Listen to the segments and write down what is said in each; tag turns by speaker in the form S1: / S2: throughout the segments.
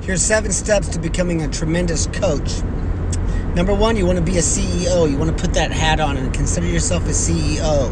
S1: Here's 7 steps to becoming a tremendous coach. Number 1, you want to be a CEO. You want to put that hat on and consider yourself a CEO.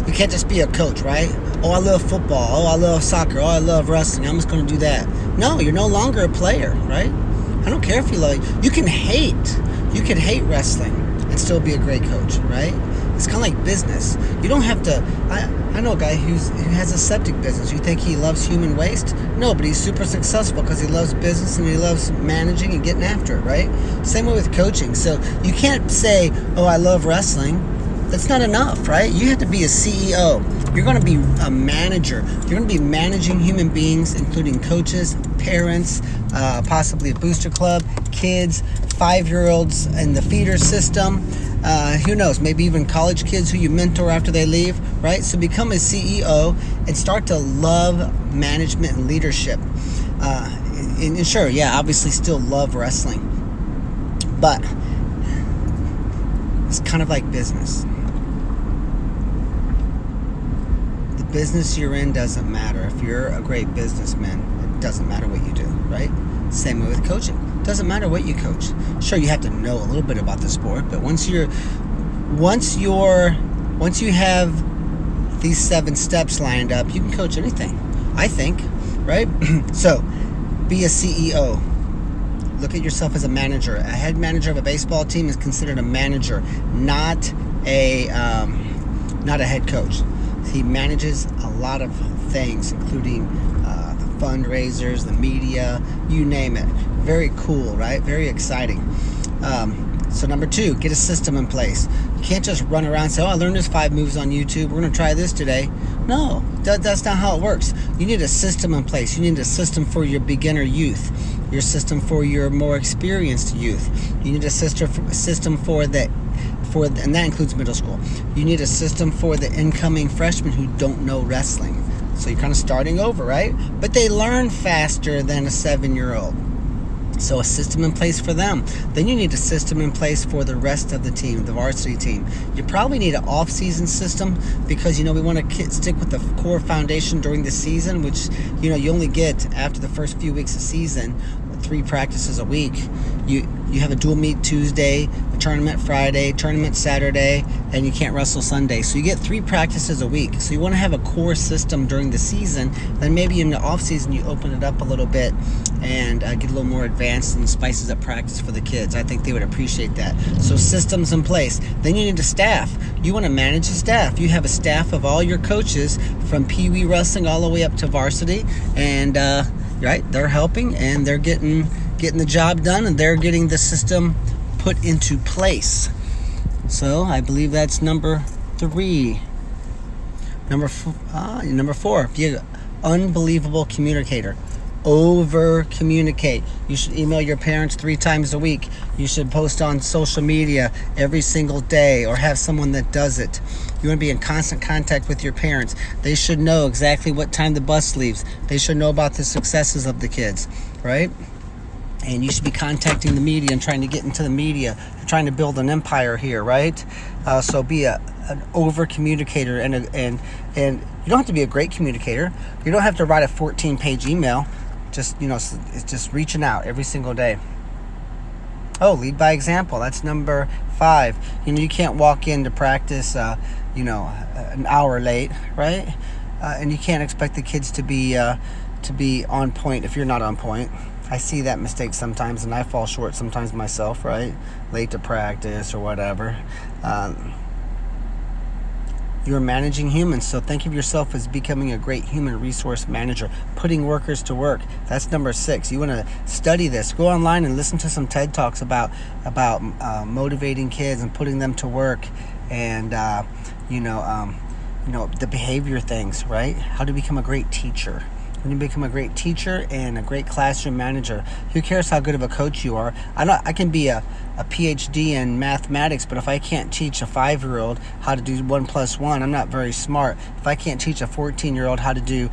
S1: You can't just be a coach, right? Oh, I love football. Oh, I love soccer. Oh, I love wrestling. I'm just going to do that. No, you're no longer a player, right? I don't care if you like. You can hate. You can hate wrestling and still be a great coach, right? It's kind of like business. You don't have to. I know a guy who has a septic business. You think he loves human waste? No, but he's super successful because he loves business and he loves managing and getting after it, right? Same way with coaching. So you can't say, oh, I love wrestling. That's not enough, right? You have to be a CEO. You're going to be a manager. You're going to be managing human beings, including coaches, parents, possibly a booster club, kids, 5-year-olds in the feeder system. Who knows? Maybe even college kids who you mentor after they leave, right? So become a CEO and start to love management and leadership. And sure, yeah, obviously still love wrestling. But it's kind of like business. Business you're in doesn't matter. If you're a great businessman, it doesn't matter what you do, right? Same way with coaching. Doesn't matter what you coach. Sure, you have to know a little bit about the sport, but once you have these 7 steps lined up, you can coach anything, I think, right? So, be a CEO. Look at yourself as a manager. A head manager of a baseball team is considered a manager, not a head coach. He manages a lot of things, including the fundraisers, the media, you name it. Very cool, right? Very exciting. So number 2, get a system in place. You can't just run around and say, oh, I learned this 5 moves on YouTube. We're going to try this today. No, that's not how it works. You need a system in place. You need a system for your beginner youth, your system for your more experienced youth. You need a system for and that includes middle school. You need a system for the incoming freshmen who don't know wrestling. So you're kind of starting over, right? But they learn faster than a 7-year-old. So a system in place for them. Then you need a system in place for the rest of the team, the varsity team. You probably need an off-season system because, we want to stick with the core foundation during the season, which, you only get after the first few weeks of season, 3 practices a week. You have a dual meet Tuesday, a tournament Friday, tournament Saturday, and you can't wrestle Sunday. So you get 3 practices a week. So you want to have a core system during the season. Then maybe in the off season you open it up a little bit and get a little more advanced and spices up practice for the kids. I think they would appreciate that. So systems in place. Then you need a staff. You want to manage a staff. You have a staff of all your coaches from Pee Wee wrestling all the way up to varsity, and right, they're helping and they're getting the job done, and they're getting the system put into place. So I believe that's number 3. Number 4, be an unbelievable communicator. Over communicate. You should email your parents 3 times a week. You should post on social media every single day, or have someone that does it. You want to be in constant contact with your parents. They should know exactly what time the bus leaves. They should know about the successes of the kids, right? And you should be contacting the media and trying to get into the media. You're trying to build an empire here, right? So be an over communicator, and you don't have to be a great communicator. You don't have to write a 14-page email. Just it's just reaching out every single day. Oh, lead by example. That's number 5. You can't walk into practice, an hour late, right? And you can't expect the kids to be on point if you're not on point. I see that mistake sometimes, and I fall short sometimes myself, right? Late to practice or whatever. You're managing humans, so think of yourself as becoming a great human resource manager, putting workers to work. That's number 6. You want to study this. Go online and listen to some TED Talks about motivating kids and putting them to work, and the behavior things, right? How to become a great teacher. When you become a great teacher and a great classroom manager, who cares how good of a coach you are? I can be a PhD in mathematics, but if I can't teach a 5-year-old how to do 1 + 1, I'm not very smart. If I can't teach a 14-year-old how to do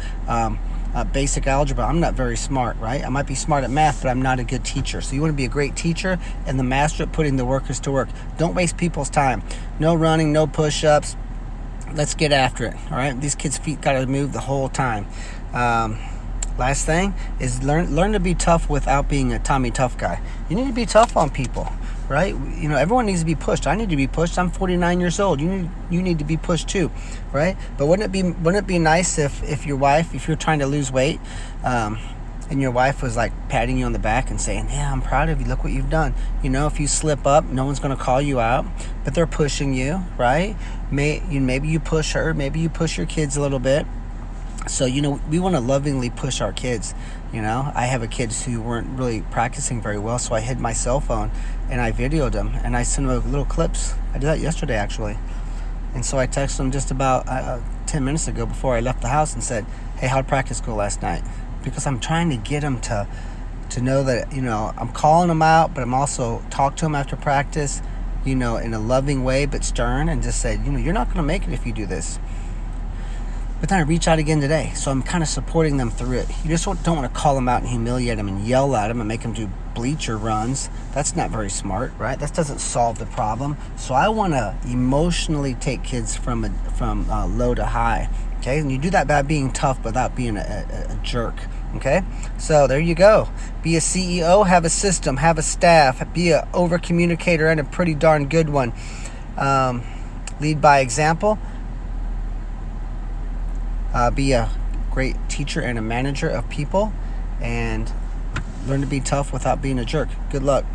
S1: basic algebra, I'm not very smart, right? I might be smart at math, but I'm not a good teacher. So you want to be a great teacher and the master at putting the workers to work. Don't waste people's time. No running, no push-ups. Let's get after it, all right? These kids' feet got to move the whole time. Last thing is learn to be tough without being a Tommy Tough guy. You need to be tough on people, right? You know, everyone needs to be pushed. I need to be pushed. I'm 49 years old. You need to be pushed too, right? But wouldn't it be nice if your wife, if you're trying to lose weight, and your wife was like patting you on the back and saying, "Yeah, I'm proud of you. Look what you've done." You know, if you slip up, no one's going to call you out, but they're pushing you, right? Maybe you push her, maybe you push your kids a little bit. So, you know, we want to lovingly push our kids. You know, I have kids who weren't really practicing very well, so I hid my cell phone and I videoed them and I sent them little clips. I did that yesterday, actually. And so I texted them just about 10 minutes ago before I left the house and said, "Hey, how'd practice go last night?" Because I'm trying to get them to know that, you know, I'm calling them out, but I'm also talk to them after practice, you know, in a loving way, but stern, and just say, you know, you're not going to make it if you do this. But then I reach out again today, so I'm kind of supporting them through it. You just don't want to call them out and humiliate them and yell at them and make them do bleacher runs. That's not very smart, right? That doesn't solve the problem. So I want to emotionally take kids from low to high, okay? And you do that by being tough without being a jerk, okay? So there you go. Be a CEO, have a system, have a staff, be an over-communicator and a pretty darn good one. Lead by example. Be a great teacher and a manager of people, and learn to be tough without being a jerk. Good luck.